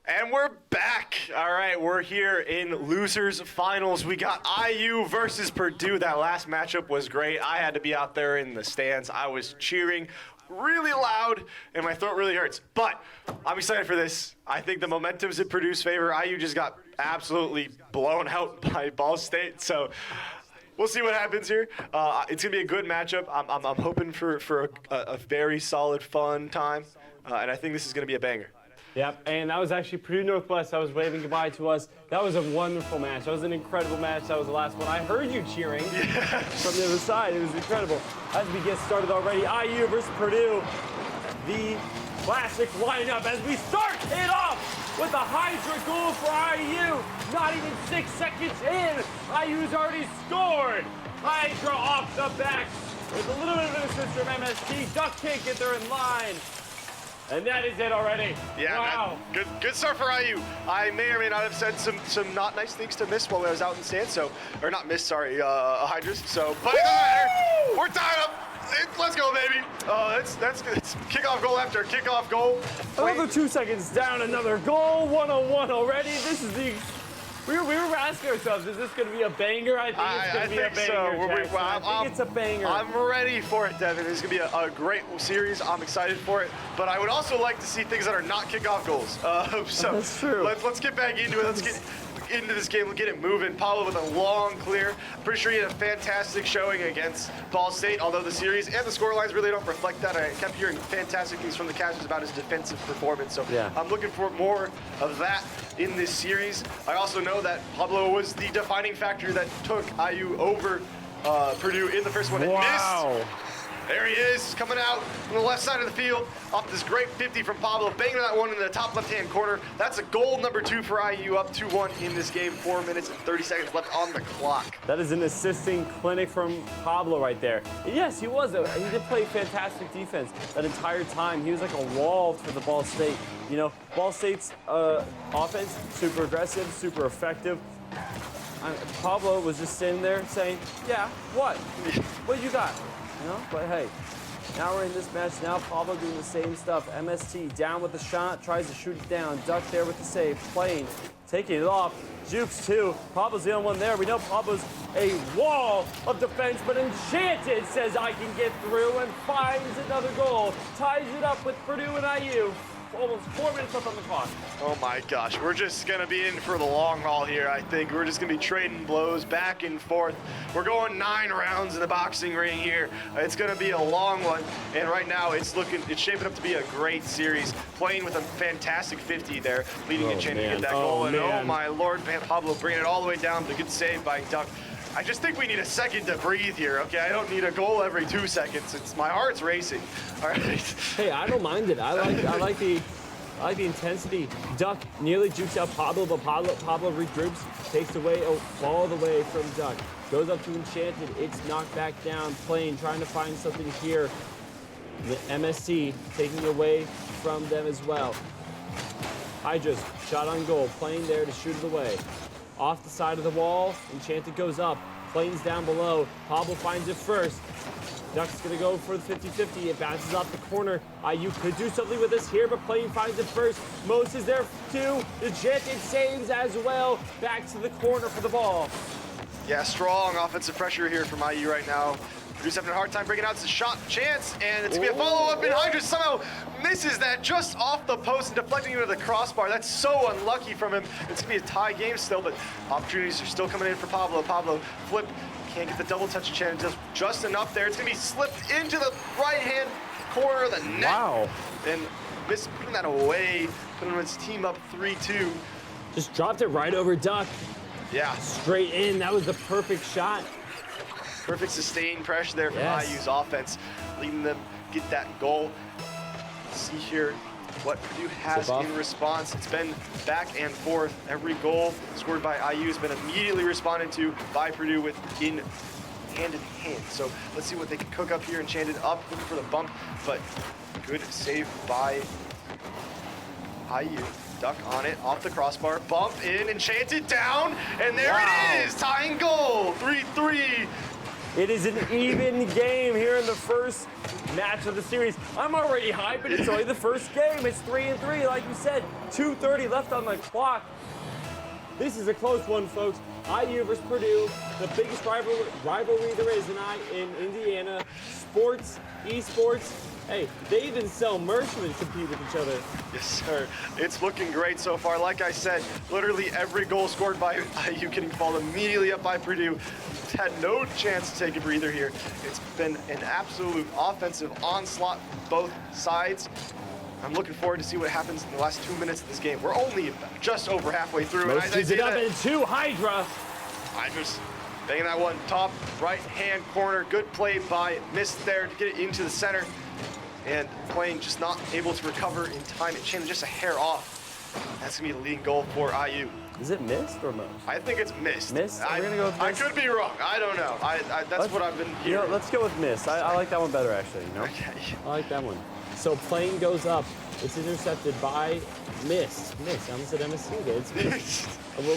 And we're back. All right, we're here in losers finals. We got IU versus Purdue. That last matchup was great. I had to be out there in the stands. I was cheering really loud, and my throat really hurts. But I'm excited for this. I think the momentum's in Purdue's favor. IU just got absolutely blown out by Ball State. So we'll see what happens here. It's going to be a good matchup. I'm hoping for a very solid, fun time. And I think this is going to be a banger. Yep, and that was actually Purdue Northwest that was waving goodbye to us. That was a wonderful match. That was an incredible match. That was the last one. I heard you cheering from the other side. It was incredible. As we get started already, IU versus Purdue. The classic lineup as we start it off with a Hydra goal for IU. Not even 6 seconds in, IU's already scored. Hydra off the back with a little bit of an assist from MST. Duck can't get there in line. And that is it already. Yeah, wow. Good start for IU. I may or may not have said some not nice things to Miss while I was out in the stand, so, or not Miss, sorry, Hydras. So, but it doesn't matter. We're tied up. Let's go, baby. That's good. It's kickoff goal after kickoff goal. Another 2 seconds down, another goal. 101 already. This is the. We were asking ourselves, is this going to be a banger? I think it's going to be a banger. So. I think it's a banger. I'm ready for it, Devin. This is going to be a great series. I'm excited for it. But I would also like to see things that are not kickoff goals. So that's true. Let's get back into it. Let's get into this game. We'll get it moving. Pablo with a long clear. I'm pretty sure he had a fantastic showing against Ball State, although the series and the score lines really don't reflect that. I kept hearing fantastic things from the casters about his defensive performance. So yeah. I'm looking for more of that in this series. I also know that Pablo was the defining factor that took IU over Purdue in the first one. Wow. Missed. There he is, coming out from the left side of the field, off this great 50 from Pablo, banging that one in the top left-hand corner. That's a goal number 2 for IU, up 2-1 in this game. 4 minutes and 30 seconds left on the clock. That is an assisting clinic from Pablo right there. And yes, he was. He did play fantastic defense that entire time. He was like a wall for the Ball State. You know, Ball State's offense, super aggressive, super effective. Pablo was just sitting there saying, yeah, what? What you got? You know, but hey, now we're in this match. Now Pablo doing the same stuff. MST down with the shot, tries to shoot it down. Duck there with the save, playing, taking it off. Jukes too. Pablo's the only one there. We know Pablo's a wall of defense, but Enchanted says I can get through and finds another goal. Ties it up with Purdue and IU. Almost 4 minutes left on the clock. Oh my gosh, we're just gonna be in for the long haul here, I think. We're just gonna be trading blows back and forth. We're going 9 rounds in the boxing ring here. It's gonna be a long one, and right now it's shaping up to be a great series. Playing with a fantastic 50 there, leading Enchanted to get that goal. And oh my lord, Pablo bringing it all the way down, but a good save by Duck. I just think we need a second to breathe here, okay? I don't need a goal every 2 seconds. My heart's racing. All right. Hey, I don't mind it. I like the intensity. Duck nearly jukes out Pablo, but Pablo regroups, takes away all the way from Duck. Goes up to Enchanted. It's knocked back down. Playing, trying to find something here. The MST taking away from them as well. Hydras shot on goal, playing there to shoot it away. Off the side of the wall, Enchanted goes up. Planes down below. Pablo finds it first. Duck's gonna go for the 50-50. It bounces off the corner. IU could do something with this here, but Plane finds it first. Most is there too. Enchanted saves as well. Back to the corner for the ball. Yeah, strong offensive pressure here from IU right now. Purdue's having a hard time breaking out. It's a shot chance, and it's gonna be a follow-up, and Hydra somehow misses that just off the post and deflecting into the crossbar. That's so unlucky from him. It's gonna be a tie game still, but opportunities are still coming in for Pablo. Pablo flip, can't get the double touch chance, just enough there. It's gonna be slipped into the right-hand corner of the net. Wow. And putting that away, putting his team up 3-2. Just dropped it right over Duck. Yeah. Straight in, that was the perfect shot. Perfect sustained pressure there from IU's offense, leading them get that goal. Let's see here what Purdue has in response. It's been back and forth. Every goal scored by IU has been immediately responded to by Purdue hand in hand. So let's see what they can cook up here. Enchanted up, looking for the bump, but good save by IU. Duck on it, off the crossbar, bump in, Enchanted down, and there it is, tying goal, 3-3. It is an even game here in the first match of the series. I'm already hyped, but it's only the first game. It's 3-3, like you said. 2:30 left on the clock. This is a close one, folks. IU versus Purdue, the biggest rivalry there is in Indiana. Sports, esports. Hey, they even sell merch when they compete with each other. Yes, sir. It's looking great so far. Like I said, literally every goal scored by IU getting followed immediately up by Purdue. Had no chance to take a breather here. It's been an absolute offensive onslaught both sides. I'm looking forward to see what happens in the last 2 minutes of this game. We're only just over halfway through. Let's choose it up in 2, Hydra. Hydra's banging that one top right-hand corner. Good play by Mist there to get it into the center. And Plain just not able to recover in time. It changed just a hair off. That's gonna be the leading goal for IU. Is it missed or no? I think it's Mist. Mist? We're gonna go with Mist? I could be wrong. I don't know. That's what I've been hearing. You know, let's go with Mist. I like that one better, actually. You know? Okay. I like that one. So Plain goes up. It's intercepted by Mist. I almost said MSC. It's Mist.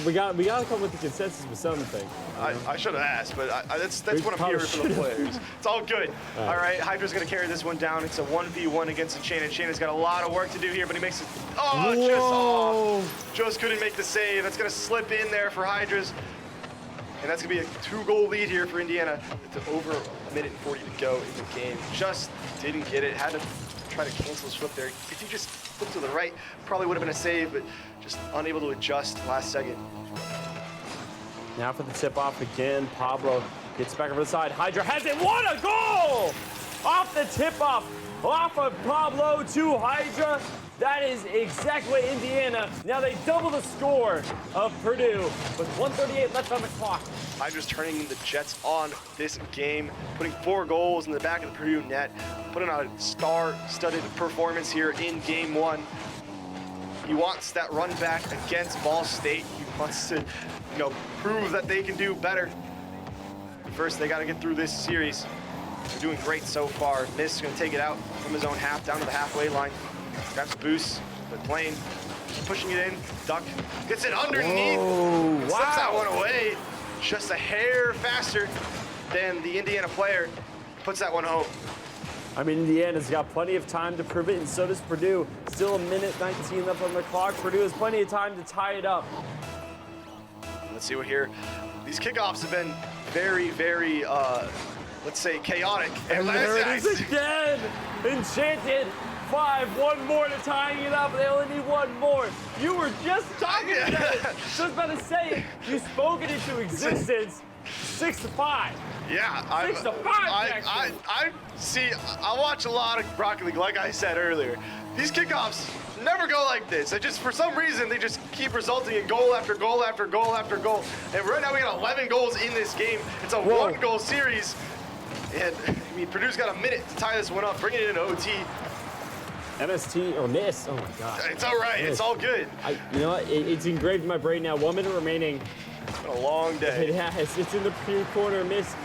we got to come with the consensus with something. I should have asked, but that's what I'm hearing from the players. It's all good. All right, Hydra's going to carry this one down. It's a 1v1 against Enchanted. Enchanted has got a lot of work to do here, but he makes it. Oh, just off. Just couldn't make the save. That's going to slip in there for Hydra's. And that's going to be a 2-goal lead here for Indiana. It's over a minute and 40 to go in the game. Just didn't get it. Had to try to cancel his flip there. If he just flipped to the right, probably would have been a save, but just unable to adjust last second. Now for the tip-off again. Pablo gets back over the side. Hydra has it. What a goal! Off the tip-off. Off of Pablo to Hydra. That is exactly what Indiana. Now they double the score of Purdue with 1:38 left on the clock. Hydra's turning the Jets on this game, putting 4 goals in the back of the Purdue net, putting on a star-studded performance here in Game 1. He wants that run back against Ball State. He wants to, prove that they can do better. But first, they got to get through this series. They're doing great so far. Mist is going to take it out from his own half down to the halfway line. Grabs boost, but Plain pushing it in. Duck gets it underneath. Whoa, wow. Slips that one away. Just a hair faster than the Indiana player. Puts that one home. I mean, Indiana's got plenty of time to prove it, and so does Purdue. Still a minute 19 left on the clock. Purdue has plenty of time to tie it up. Let's see what here. These kickoffs have been very, very, let's say, chaotic. And there it is again. Enchanted. 5, one more to tying it up. They only need one more. You were just talking about it. So I was about to say it. You spoke it into existence. 6-5. Yeah, 6-5. I watch a lot of Rocket League, like I said earlier. These kickoffs never go like this. They just, for some reason, they just keep resulting in goal after goal after goal after goal. And right now we got 11 goals in this game. It's a 1-goal series. And I mean, Purdue's got a minute to tie this one up, bringing it in OT. MST or Mist. Oh my God. It's all right. It's all good. You know what? It's engraved in my brain now. 1 minute remaining. It's been a long day. It has. It's in the Purdue corner. Mist.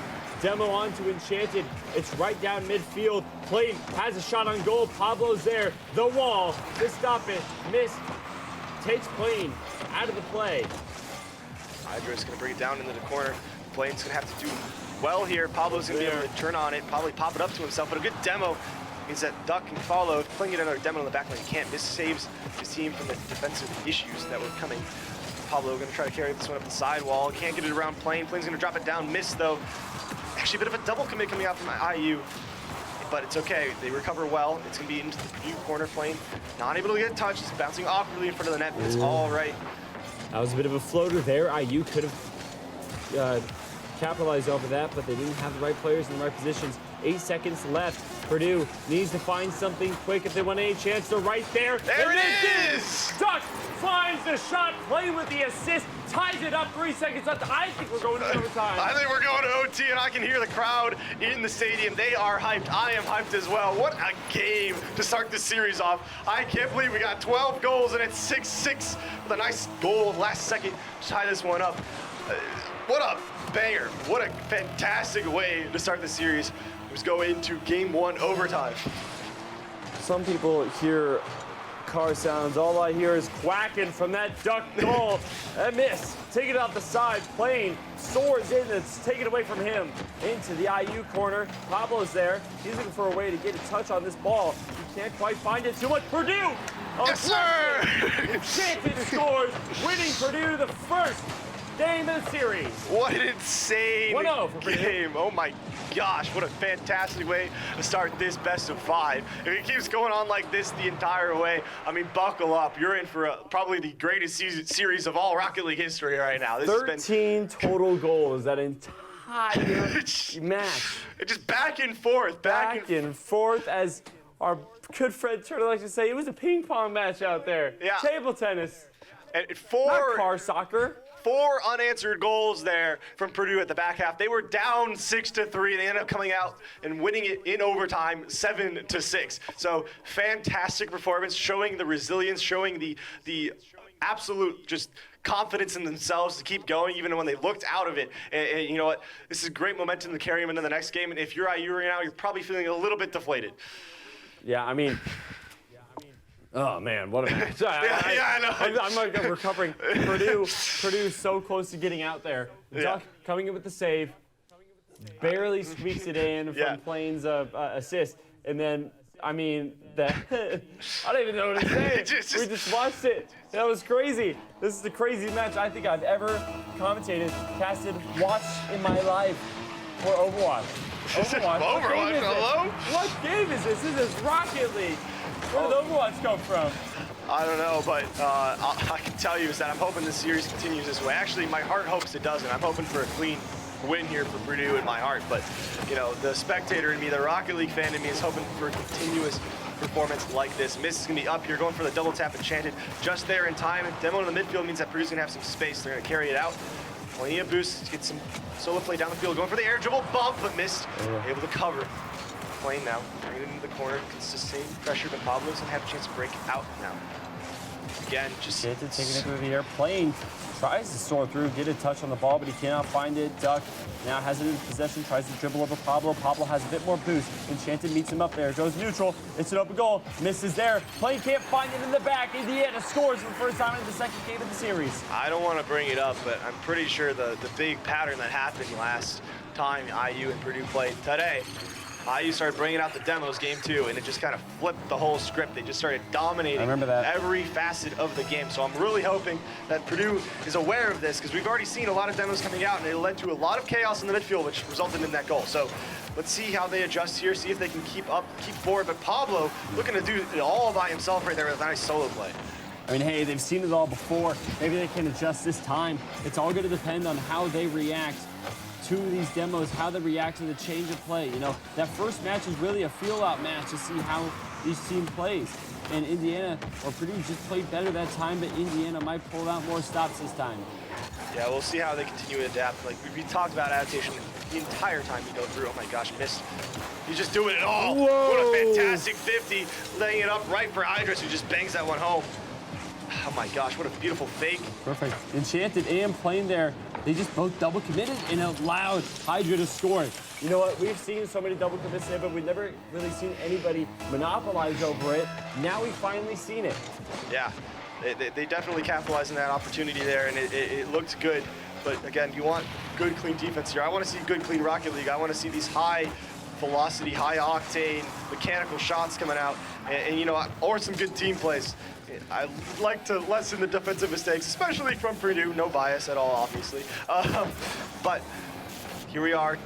Demo on to Enchanted. It's right down midfield. Plain has a shot on goal. Pablo's there. The wall to stop it. Mist takes Plain out of the play. Hydra's going to bring it down into the corner. Plain's going to have to do well here. Pablo's going to be able to turn on it, probably pop it up to himself, but a good demo means that Duck can follow, playing it another demo in the back line. He can't. This saves his team from the defensive issues that were coming. Pablo going to try to carry this one up the sidewall. Can't get it around Plain. Plain's going to drop it down. Mist, though. Actually, a bit of a double commit coming out from IU, but it's okay. They recover well. It's going to be into the Purdue corner. Plain not able to get touched. It's bouncing awkwardly in front of the net, but it's all right. That was a bit of a floater there. IU could have capitalized over that, but they didn't have the right players in the right positions. 8 seconds left. Purdue needs to find something quick if they want any chance. They're right there. There it is! Duck finds the shot, Plain with the assist, ties it up. 3 seconds left. I think we're going to overtime. I think we're going to OT, and I can hear the crowd in the stadium. They are hyped. I am hyped as well. What a game to start this series off. I can't believe we got 12 goals, and it's 6-6 with a nice goal last second to tie this one up. What a banger. What a fantastic way to start the series. Let's go into Game 1 overtime. Some people here car sounds. All I hear is quacking from that duck goal. A miss. Take it out the side. Plane soars in. It's taken away from him. Into the IU corner. Pablo's there. He's looking for a way to get a touch on this ball. He can't quite find it. Too much. Purdue! Yes, sir! Enchanted scores, winning Purdue the first game of the series. What an insane 1-0 for Purdue. game. Oh my gosh, what a fantastic way to start this best of 5. If it keeps going on like this the entire way, I mean, buckle up. You're in for probably the greatest series of all Rocket League history right now. This 13 total goals that entire match. Just back and forth, Back and forth, as our good friend Turtle likes to say, it was a ping pong match out there. Yeah. Table tennis. And Not car soccer. 4 unanswered goals there from Purdue at the back half. They were down 6-3. They ended up coming out and winning it in overtime 7-6. So fantastic performance, showing the resilience, showing the absolute just confidence in themselves to keep going even when they looked out of it. And you know what? This is great momentum to carry them into the next game. And if you're IU right now, you're probably feeling a little bit deflated. Yeah, I mean, oh man, what a match. I know. I'm like recovering. Purdue so close to getting out there. Duck coming in with the save, barely squeaks it in from Plain's assist, and then I mean I don't even know what to say. We just watched it. That was crazy. This is the craziest match I think I've ever commentated, casted, watched in my life for Overwatch. Overwatch, hello? What game is this? This is Rocket League. Where did Overwatch come from? I don't know, but I can tell you is that I'm hoping this series continues this way. Actually, my heart hopes it doesn't. I'm hoping for a clean win here for Purdue in my heart. But, you know, the spectator in me, the Rocket League fan in me is hoping for a continuous performance like this. Miss is going to be up here going for the double tap enchanted just there in time. Demo in the midfield means that Purdue's going to have some space. They're going to carry it out. Plenty of boosts, get some solo play down the field, going for the air dribble bump, but missed. Able to cover. Playing now, bringing it into the corner, consistent pressure to Pablo's and have a chance to break out now. Again, just taking it through the air. Plane tries to soar through, get a touch on the ball, but he cannot find it. Duck now has it in possession, tries to dribble over Pablo. Pablo has a bit more boost. Enchanted meets him up there, goes neutral. It's an open goal, misses there. Plane can't find it in the back. Indiana scores for the first time in the second game of the series. I don't want to bring it up, but I'm pretty sure the big pattern that happened last time IU and Purdue played today, IU started bringing out the demos game 2, and it just kind of flipped the whole script. They just started dominating every facet of the game. So I'm really hoping that Purdue is aware of this, because we've already seen a lot of demos coming out, and it led to a lot of chaos in the midfield, which resulted in that goal. So let's see how they adjust here, see if they can keep forward. But Pablo looking to do it all by himself right there with a nice solo play. I mean, hey, they've seen it all before. Maybe they can adjust this time. It's all going to depend on how they react to these demos, how they react to the change of play. You know, that first match is really a feel-out match to see how each team plays. And Indiana, or Purdue, just played better that time, but Indiana might pull out more stops this time. Yeah, we'll see how they continue to adapt. Like, we talked about adaptation the entire time you go through. Oh my gosh, missed. He's just doing it all. Whoa. What a fantastic 50, laying it up right for Idris, who just bangs that one home. Oh my gosh, what a beautiful fake. Perfect. Enchanted and Plane there. They just both double committed and allowed Hydra to score. You know what? We've seen so many double commits today, but we've never really seen anybody monopolize over it. Now we've finally seen it. Yeah, they definitely capitalized on that opportunity there, and it looked good. But again, you want good, clean defense here. I want to see good, clean Rocket League. I want to see these high velocity, high octane, mechanical shots coming out, and you know, or some good team plays. I like to lessen the defensive mistakes, especially from Purdue. No bias at all, obviously. But here we are,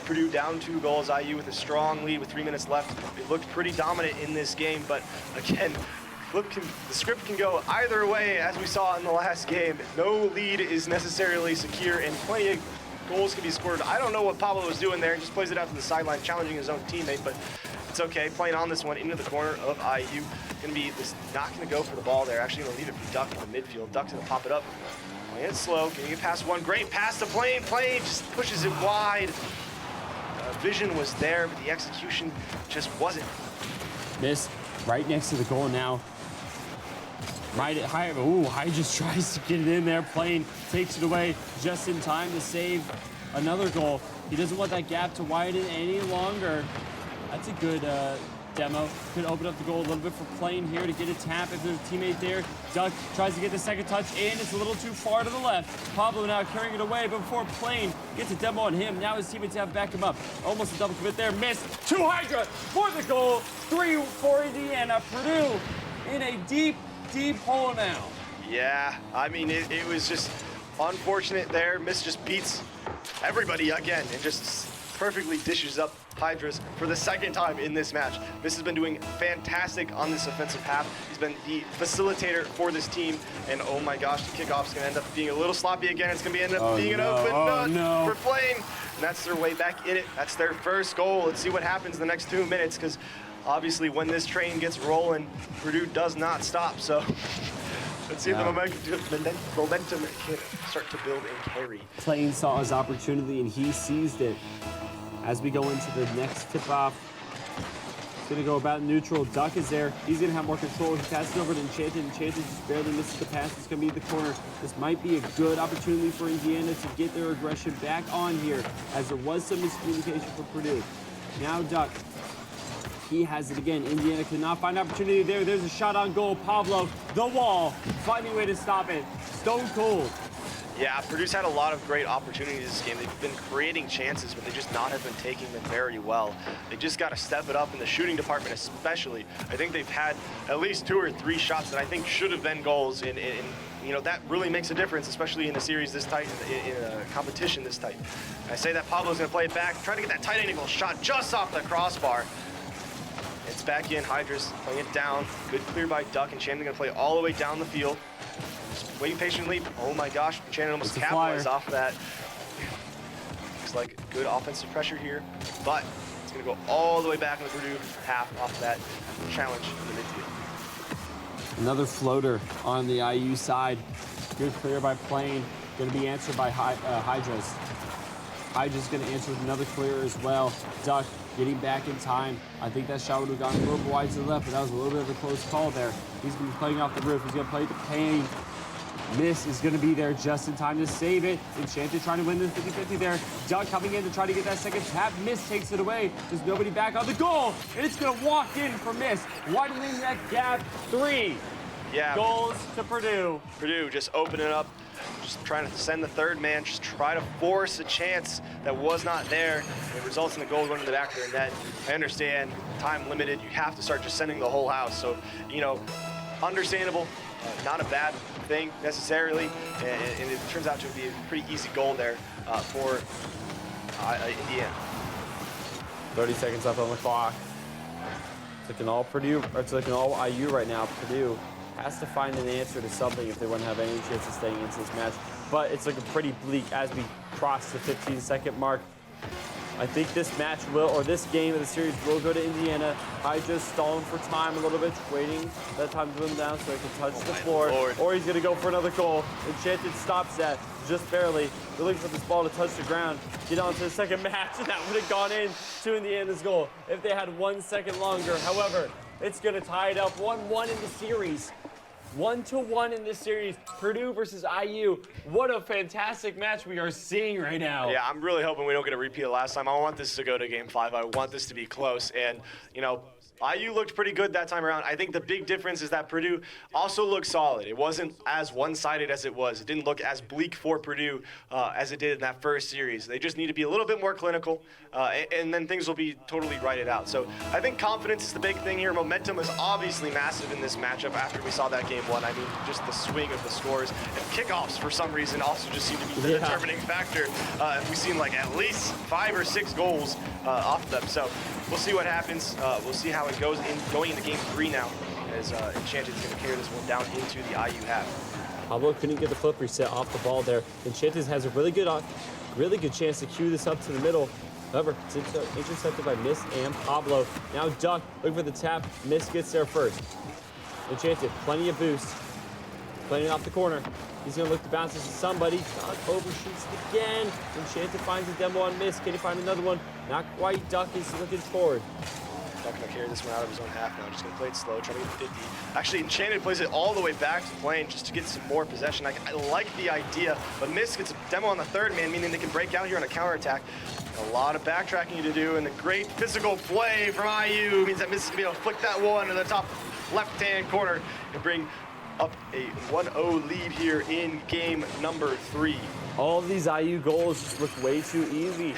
Purdue down 2 goals. IU with a strong lead with 3 minutes left. It looked pretty dominant in this game, but again, the script can go either way, as we saw in the last game. No lead is necessarily secure, and plenty of goals can be scored. I don't know what Pablo was doing there. He just plays it out to the sideline, challenging his own teammate, but it's okay. Playing on this one into the corner of IU. Not going to go for the ball there. Actually going to leave it for Duck in the midfield. Duck's going to pop it up. Playing it slow. Getting it past one. Great pass to Plane. Plane just pushes it wide. Vision was there, but the execution just wasn't. Miss right next to the goal now. Right at high. Ooh, just tries to get it in there. Plane takes it away just in time to save another goal. He doesn't want that gap to widen any longer. That's a good Demo could open up the goal a little bit for playing here to get a tap if there's a teammate there. Duck tries to get the second touch in. It's a little too far to the left. Pablo now carrying it away, but before playing gets a demo on him. Now his teammates have to back him up. Almost a double commit there. Missed. 2 Hydra for the goal. 3 for Indiana. Purdue in a deep, deep hole now. Yeah, I mean, it was just unfortunate there. Miss just beats everybody again and just perfectly dishes up Hydras for the second time in this match. Miss has been doing fantastic on this offensive half. He's been the facilitator for this team, and oh my gosh, the kickoff's gonna end up being a little sloppy again. It's gonna end up being an open nut for Plain. And that's their way back in it. That's their first goal. Let's see what happens in the next 2 minutes, because obviously when this train gets rolling, Purdue does not stop. So let's see if the momentum can start to build and carry. Plain saw his opportunity and he seized it. As we go into the next tip-off, it's going to go about neutral. Duck is there. He's going to have more control. He passes over to Enchanted. Enchanted just barely misses the pass. It's going to be the corner. This might be a good opportunity for Indiana to get their aggression back on here, as there was some miscommunication for Purdue. Now Duck. He has it again. Indiana cannot find opportunity there. There's a shot on goal. Pablo, the wall, finding a way to stop it. Stone cold. Yeah, Purdue's had a lot of great opportunities this game. They've been creating chances, but they just not have been taking them very well. They just got to step it up in the shooting department, especially. I think they've had at least 2 or 3 shots that I think should have been goals. And you know, that really makes a difference, especially in a series this tight, in a competition this tight. I say that Pablo's going to play it back, trying to get that tight angle shot just off the crossbar. It's back in. Hydra's playing it down. Good clear by Duck, and Shannon going to play all the way down the field. Just waiting patiently. Oh my gosh, Shannon almost capitalized off that. Looks like good offensive pressure here, but it's going to go all the way back in the Purdue half off that challenge in the midfield. Another floater on the IU side. Good clear by Plain. Going to be answered by Hydra's. Hydra's going to answer with another clear as well. Duck getting back in time. I think that shot would have gone a little wide to the left, but that was a little bit of a close call there. He's going to be playing off the roof. He's going to play the Pain. Miss is going to be there just in time to save it. Enchanted trying to win the 50-50 there. Duck coming in to try to get that second tap. Miss takes it away. There's nobody back on the goal, and it's going to walk in for Miss, widening that gap. 3 goals to Purdue. Purdue just opening up, just trying to send the third man, just try to force a chance that was not there. It results in the goal going to the back of their net. I understand, time limited, you have to start just sending the whole house. So, you know, understandable, not a bad thing necessarily, and it turns out to be a pretty easy goal there for Indiana. 30 seconds left on the clock. It's looking all Purdue, or it's looking all IU right now. Purdue has to find an answer to something if they want to have any chance of staying into this match. But it's looking pretty bleak as we cross the 15-second mark. I think this match will, or this game of the series will go to Indiana. Hydra's stalling for time a little bit, waiting that time to put him down so he can touch the floor. Lord. Or he's going to go for another goal. Enchanted stops that just barely. They're looking for this ball to touch the ground, get on to the second match, and that would have gone in to Indiana's goal if they had 1 second longer. However, it's going to tie it up 1-1 in the series. 1-1 in this series, Purdue versus IU. What a fantastic match we are seeing right now. Yeah, I'm really hoping we don't get a repeat of last time. I want this to go to Game 5. I want this to be close. And, you know, IU looked pretty good that time around. I think the big difference is that Purdue also looked solid. It wasn't as one-sided as it was. It didn't look as bleak for Purdue as it did in that first series. They just need to be a little bit more clinical, and then things will be totally righted out. So I think confidence is the big thing here. Momentum is obviously massive in this matchup after we saw that Game 1. I mean, just the swing of the scores. And kickoffs, for some reason, also just seem to be the determining factor. We've seen, like, at least 5 or 6 goals off them. So we'll see what happens. We'll see how it goes going into Game 3 now, as Enchanted is going to carry this one down into the IU half. Pablo couldn't get the flip reset off the ball there. Enchanted has a really good chance to cue this up to the middle. However, it's intercepted by Miss and Pablo. Now Duck looking for the tap. Miss gets there first. Enchanted, plenty of boost. Playing off the corner. He's going to look to bounce this to somebody. Duck overshoots it again. Enchanted finds a demo on Miss. Can he find another one? Not quite. Duck is looking forward. Duck going to carry this one out of his own half now. Just going to play it slow, try to get 50. Actually, Enchanted plays it all the way back to Plain just to get some more possession. I like the idea, but Miss gets a demo on the third man, meaning they can break out here on a counterattack. A lot of backtracking to do, and the great physical play from IU means that Miss is going to be able to flick that one to the top left-hand corner and bring up a 1-0 lead here in game number 3. All of these IU goals just look way too easy,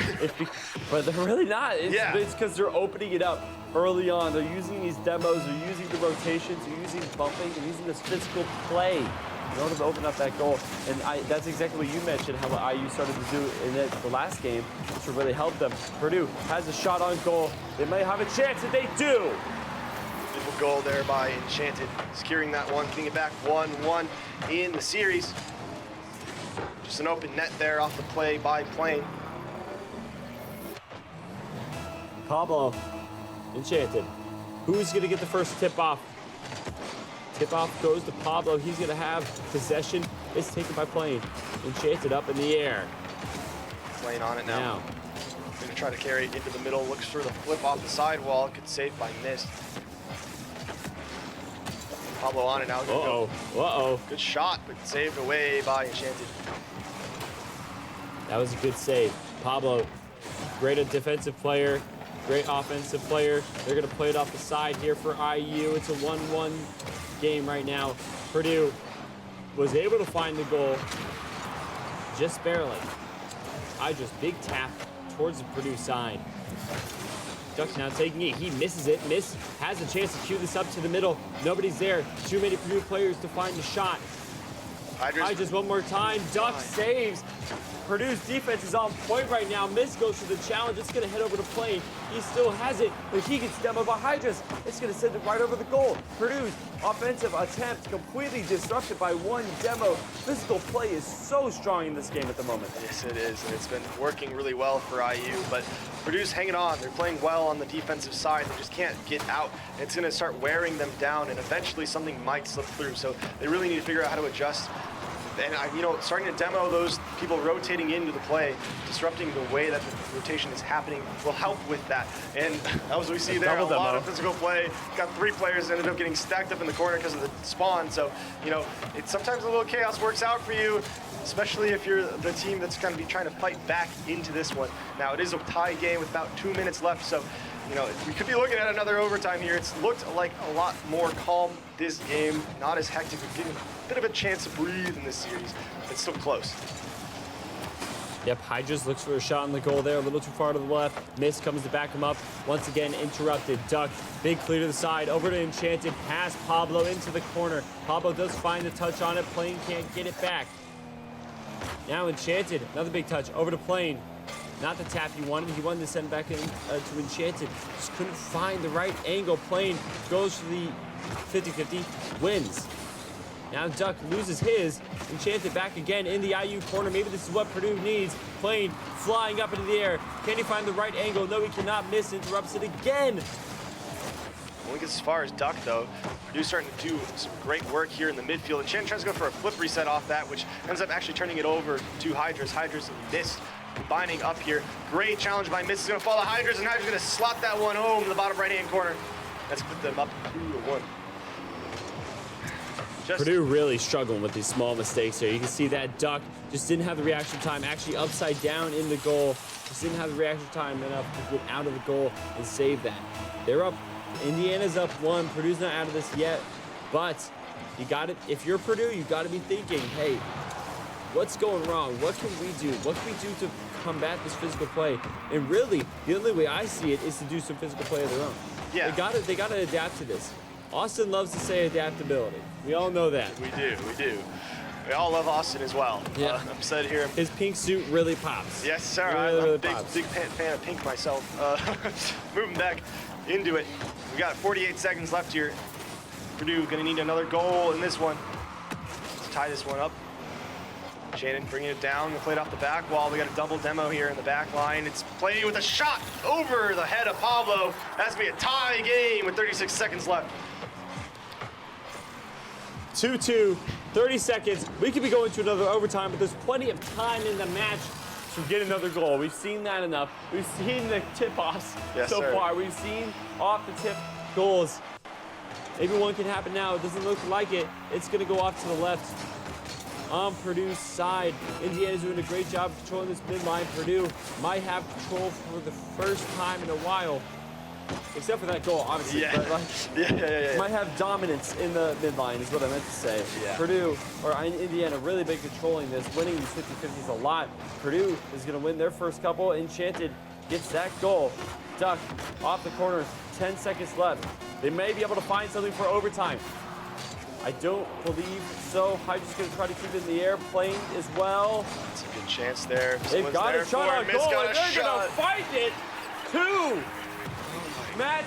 but they're really not. It's because they're opening it up early on. They're using these demos, they're using the rotations, they're using bumping, they're using this physical play in order to open up that goal. And that's exactly what you mentioned, how IU started to do in the last game, which will really help them. Purdue has a shot on goal. They might have a chance, and they do. Beautiful goal there by Enchanted, securing that one, getting it back 1-1 in the series. Just an open net there off the play by Plain. Pablo, Enchanted. Who's going to get the first tip-off? Tip-off goes to Pablo. He's going to have possession. It's taken by Plain. Enchanted up in the air. Plain on it now. Going to try to carry it into the middle. Looks for the flip off the sidewall. Good save by Mist. Pablo on it now. Uh-oh. Good shot, but saved away by Enchanted. That was a good save. Pablo, great defensive player, great offensive player. They're going to play it off the side here for IU. It's a 1-1 game right now. Purdue was able to find the goal just barely. Just big tap towards the Purdue side. Duck now taking it. He misses it. Miss has a chance to cue this up to the middle. Nobody's there. Too many Purdue players to find the shot. Hydras one more time. Duck saves. Purdue's defense is on point right now. Miss goes for the challenge. It's going to head over to Plain. He still has it, but he gets demoed by Hydras. It's going to send it right over the goal. Purdue's offensive attempt completely disrupted by one demo. Physical play is so strong in this game at the moment. Yes, it is, and it's been working really well for IU, but Purdue's hanging on. They're playing well on the defensive side. They just can't get out. It's going to start wearing them down, and eventually something might slip through, so they really need to figure out how to adjust. And, starting to demo those people rotating into the play, disrupting the way that the rotation is happening will help with that. And as we see there, a lot of physical play. Got 3 players ended up getting stacked up in the corner because of the spawn. So, it's sometimes a little chaos works out for you, especially if you're the team that's going to be trying to fight back into this one. Now, it is a tie game with about 2 minutes left, so we could be looking at another overtime here. It's looked like a lot more calm this game, not as hectic. We're getting a bit of a chance to breathe in this series, but it's still close. Yep, Hydras looks for a shot on the goal there, a little too far to the left. Miss comes to back him up. Once again, interrupted. Duck, big clear to the side, over to Enchanted, pass Pablo into the corner. Pablo does find the touch on it. Plain can't get it back. Now Enchanted, another big touch, over to Plain. Not the tap he wanted. He wanted to send back in to Enchanted. Just couldn't find the right angle. Plain goes for the 50-50, wins. Now Duck loses his. Enchanted back again in the IU corner. Maybe this is what Purdue needs. Plain flying up into the air. Can he find the right angle? No, he cannot. Miss interrupts it again. Only gets as far as Duck, though. Purdue's starting to do some great work here in the midfield. Enchanted tries to go for a flip reset off that, which ends up actually turning it over to Hydras. Hydras missed. Combining up here. Great challenge by Miss. Is going to follow Hydras, and Hydras going to slot that one home in the bottom right-hand corner. Let's put them up 2-1. Purdue really struggling with these small mistakes here. You can see that Duck just didn't have the reaction time, actually upside down in the goal. Just didn't have the reaction time enough to get out of the goal and save that. They're up. Indiana's up 1. Purdue's not out of this yet, but you got it. If you're Purdue, you got to be thinking, hey, what's going wrong? What can we do? What can we do to combat this physical play? And really, the only way I see it is to do some physical play of their own. Yeah. They gotta adapt to this. Austin loves to say adaptability. We all know that. We do. We all love Austin as well. Yeah. I'm said here. His pink suit really pops. Yes, sir. I'm a big fan of pink myself. Moving back into it. We got 48 seconds left here. Purdue gonna need another goal in this one. Let's tie this one up. Shannon bringing it down. We played off the back wall. We got a double demo here in the back line. It's played with a shot over the head of Pablo. That's going to be a tie game with 36 seconds left. 2-2, 30 seconds. We could be going to another overtime, but there's plenty of time in the match to get another goal. We've seen that enough. We've seen the tip-offs so far. We've seen off-the-tip goals. Maybe one can happen now. It doesn't look like it. It's going to go off to the left. on Purdue's side. Indiana's doing a great job controlling this midline. Purdue might have control for the first time in a while. Except for that goal, obviously. Yeah. But Yeah. might have dominance in the midline is what I meant to say. Yeah. Purdue, or Indiana, really been controlling this, winning these 50-50s a lot. Purdue is going to win their first couple. Enchanted gets that goal. Duck off the corner, 10 seconds left. They may be able to find something for overtime. I don't believe so. Hydra's going to try to keep it in the air, playing as well. It's a good chance there. They've got a shot on goal, and they're going to find it. 2 match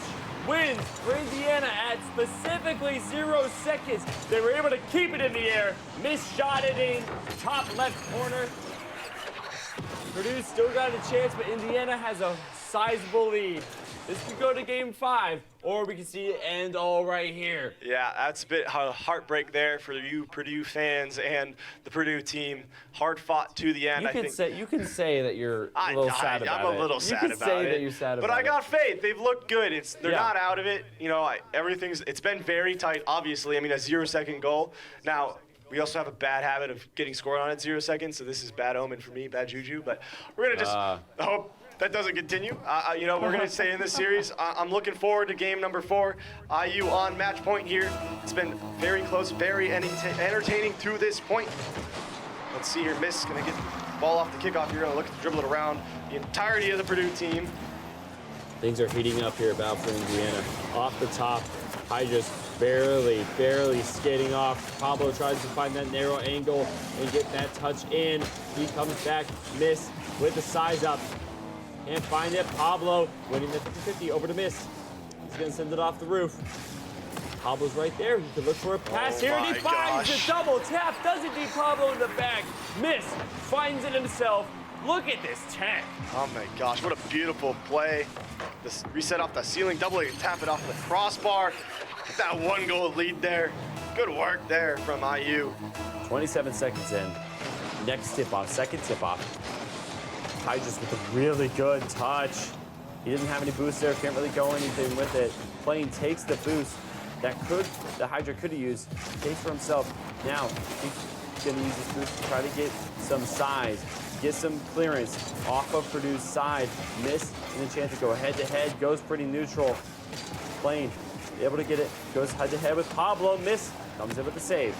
wins for Indiana at specifically 0 seconds. They were able to keep it in the air, shot it in top left corner. Purdue still got a chance, but Indiana has a sizable lead. This could go to game 5, or we can see it end all right here. Yeah, that's a bit heartbreak there for you Purdue fans and the Purdue team. Hard fought to the end. You can say that you're a little sad about it. I'm a little sad about it. You can say that you're sad about it. But I got faith. They've looked good. They're Yeah. not out of it. You know, it's been very tight, obviously. I mean, a 0-second goal. Now, we also have a bad habit of getting scored on at 0 seconds, so this is bad omen for me, bad juju. But we're going to just hope that doesn't continue. You know, we're going to stay in this series. I'm looking forward to game number 4. IU on match point here. It's been very close, very entertaining to this point. Let's see here. Miss going to get the ball off the kickoff here. Going to look to dribble it around the entirety of the Purdue team. Things are heating up here about for Indiana. Off the top, Hydra's barely skating off. Pablo tries to find that narrow angle and get that touch in. He comes back, Miss with the size up. Can't find it. Pablo winning the 50-50 over to Miss. He's gonna send it off the roof. Pablo's right there. He could look for a pass here, and he finds the double tap. Doesn't need Pablo in the back. Miss finds it himself. Look at this tap. Oh my gosh, what a beautiful play. This reset off the ceiling, doubling, tap it off the crossbar. Get that 1-goal lead there. Good work there from IU. 27 seconds in. Next tip-off, second tip-off. Hydra's with a really good touch. He didn't have any boost there, can't really go anything with it. Plane takes the boost that Hydra could have used, takes for himself. Now, he's gonna use this boost to try to get some size, get some clearance off of Purdue's side. Miss and the chance to go head-to-head, goes pretty neutral. Plane able to get it, goes head-to-head with Pablo. Miss comes in with the save.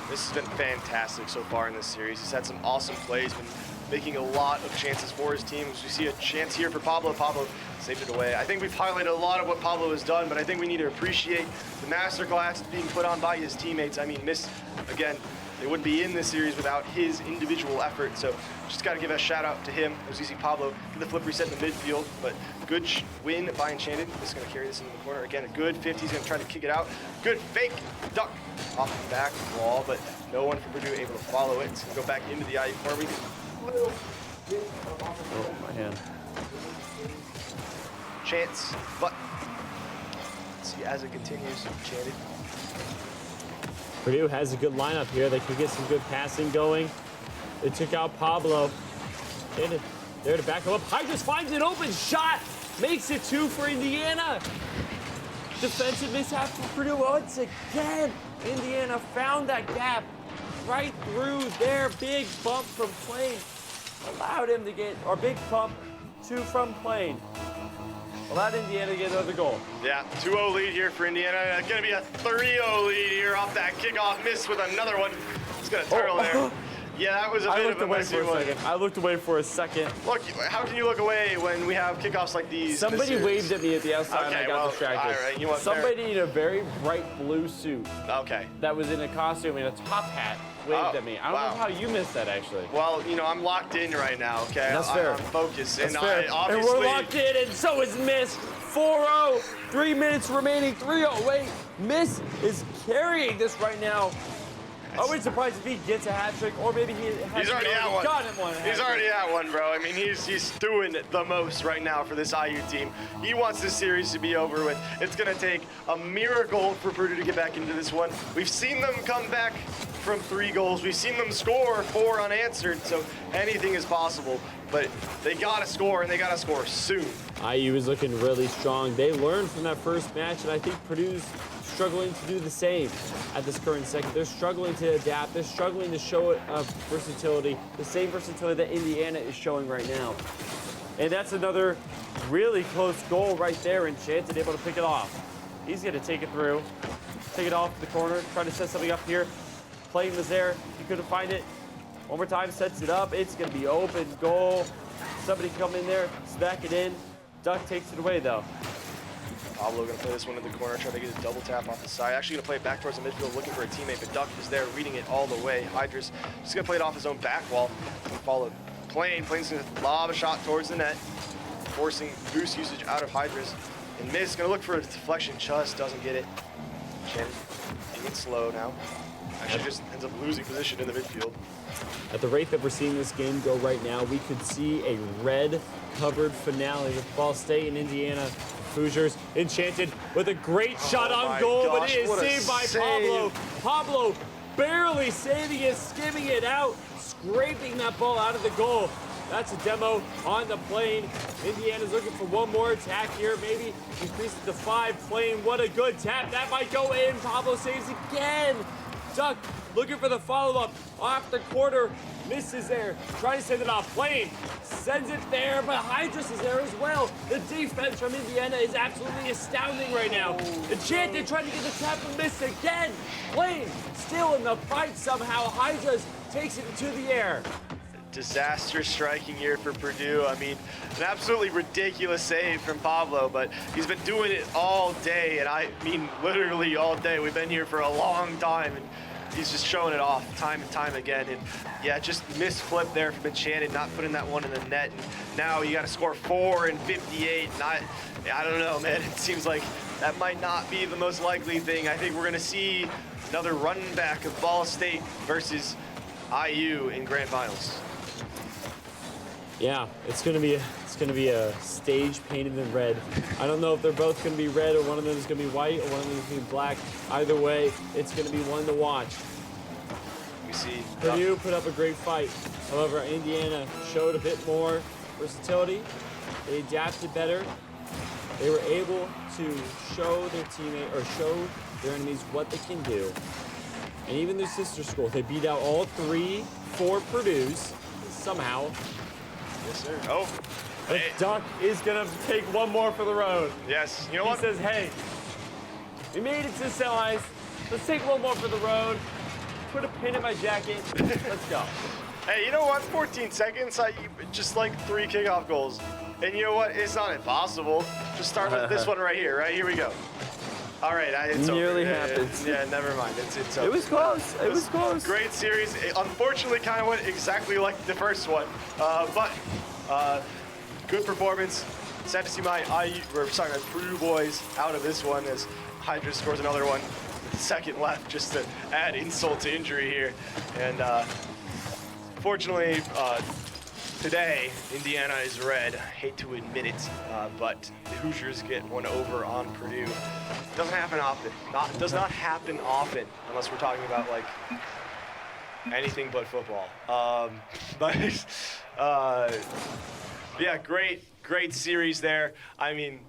This has been fantastic so far in this series. He's had some awesome plays, been making a lot of chances for his team. As we see a chance here for Pablo. Pablo saved it away. I think we've highlighted a lot of what Pablo has done, but I think we need to appreciate the masterclass being put on by his teammates. I mean, Miss, again, they wouldn't be in this series without his individual effort. So just got to give a shout out to him. As we see Pablo get the flip reset in the midfield, but good win by Enchanted. This is going to carry this into the corner. Again, a good 50. He's going to try to kick it out. Good fake duck off the back wall, but no one from Purdue able to follow it. It's going to go back into the IU corner. Oh, man. Chance, but let's see as it continues. Enchanted. Purdue has a good lineup here. They could get some good passing going. They took out Pablo. There to back him up. Hydras finds an open shot. Makes it 2 for Indiana. Defensive mishap for Purdue once again. Indiana found that gap right through their big bump from Plane. Allowed him to get, or big bump 2 from Plane. Allowed Indiana to get another goal. Yeah, 2-0 lead here for Indiana. It's going to be a 3-0 lead here off that kickoff. Miss with another one. It's going to turtle there. Yeah, that was a bit of a messy one. I looked away for a second. Look, how can you look away when we have kickoffs like these? Somebody waved at me at the outside and I got distracted. All right, you want Somebody in a very bright blue suit okay. that was in a costume and a top hat waved at me. I don't know how you missed that, actually. Well, you know, I'm locked in right now, okay? That's fair. I'm focused. That's and fair. obviously... And we're locked in, and so is Miss. 4-0, 3 minutes remaining, 3-0. Wait, Miss is carrying this right now. I wouldn't be surprised if he gets a hat trick, or maybe he's already at one. Gotten one. He's already at one, bro. I mean, he's doing the most right now for this IU team. He wants this series to be over with. It's going to take a miracle for Purdue to get back into this one. We've seen them come back from 3 goals. We've seen them score 4 unanswered, so anything is possible. But they got to score, and they got to score soon. IU is looking really strong. They learned from that first match, and I think Purdue's struggling to do the same at this current second. They're struggling to adapt. They're struggling to show versatility, the same versatility that Indiana is showing right now. And that's another really close goal right there, and Enchanted able to pick it off. He's going to take it through, take it off the corner, try to set something up here. Playing was there, he couldn't find it. One more time, sets it up. It's going to be open goal. Somebody come in there, smack it in. Duck takes it away though. Pablo gonna play this one in the corner, trying to get a double tap off the side. Actually gonna play it back towards the midfield, looking for a teammate, but Duck is there, reading it all the way. Hydra's just gonna play it off his own back wall. And follow Plane's gonna lob a shot towards the net, forcing boost usage out of Hydra's. And Miss gonna look for a deflection, just doesn't get it. Shannon being slow now. Actually just ends up losing position in the midfield. At the rate that we're seeing this game go right now, we could see a red-covered finale with Ball State and Indiana Hoosiers. Enchanted with a great shot on goal, but it is saved by Pablo. Pablo barely saving it, skimming it out, scraping that ball out of the goal. That's a demo on the Plane. Indiana's looking for one more attack here, maybe increase it to 5. Plane, what a good tap. That might go in. Pablo saves again. Duck looking for the follow-up off the quarter, misses there, trying to send it off. Plane sends it there, but Hydras is there as well. The defense from Indiana is absolutely astounding right now. Enchanted trying to get the tap and miss again. Plane still in the fight somehow. Hydras takes it into the air. Disaster striking here for Purdue. I mean, an absolutely ridiculous save from Pablo, but he's been doing it all day, and I mean literally all day. We've been here for a long time, and he's just showing it off time and time again. And yeah, just missed flip there from Enchanted, not putting that one in the net. And now you got to score 4 and 58. And I don't know, man. It seems like that might not be the most likely thing. I think we're going to see another run back of Ball State versus IU in grand finals. Yeah, it's gonna be a stage painted in red. I don't know if they're both gonna be red or one of them is gonna be white or one of them is gonna be black. Either way, it's gonna be one to watch. We see Purdue put up a great fight. However, Indiana showed a bit more versatility. They adapted better. They were able to show their teammate or show their enemies what they can do. And even their sister school, they beat out all 3 for Purdue's somehow. Yes, sir. Oh, But Duck is gonna take one more for the road. yes. You know He what? says, hey, we made it to the semis. Let's take one more for the road. Put a pin in my jacket. Let's go. Hey, you know what? 14 seconds, just like 3 kickoff goals. And you know what? It's not impossible. Just start with this one right here. Right, here we go. All right, it's Nearly over. happens. Yeah, never mind. It's over. It was close. It was close. Great series. It unfortunately kind of went exactly like the first one, but good performance. Sad to see my Purdue boys out of this one as Hydra scores another one. Second left, just to add insult to injury here. And fortunately, today, Indiana is red. Hate to admit it, but the Hoosiers get one over on Purdue. Doesn't happen often. Does not happen often, unless we're talking about like anything but football. Yeah, great series there. I mean,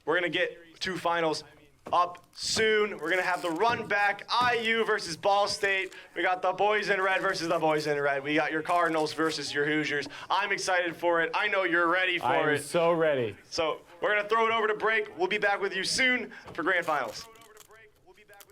we're gonna get 2 finals up soon. We're gonna have the run back, IU versus Ball State. We got the boys in red versus the boys in red. We got your Cardinals versus your Hoosiers. I'm excited for it. I know you're ready for it. I'm so ready. So we're gonna throw it over to break. We'll be back with you soon for grand finals.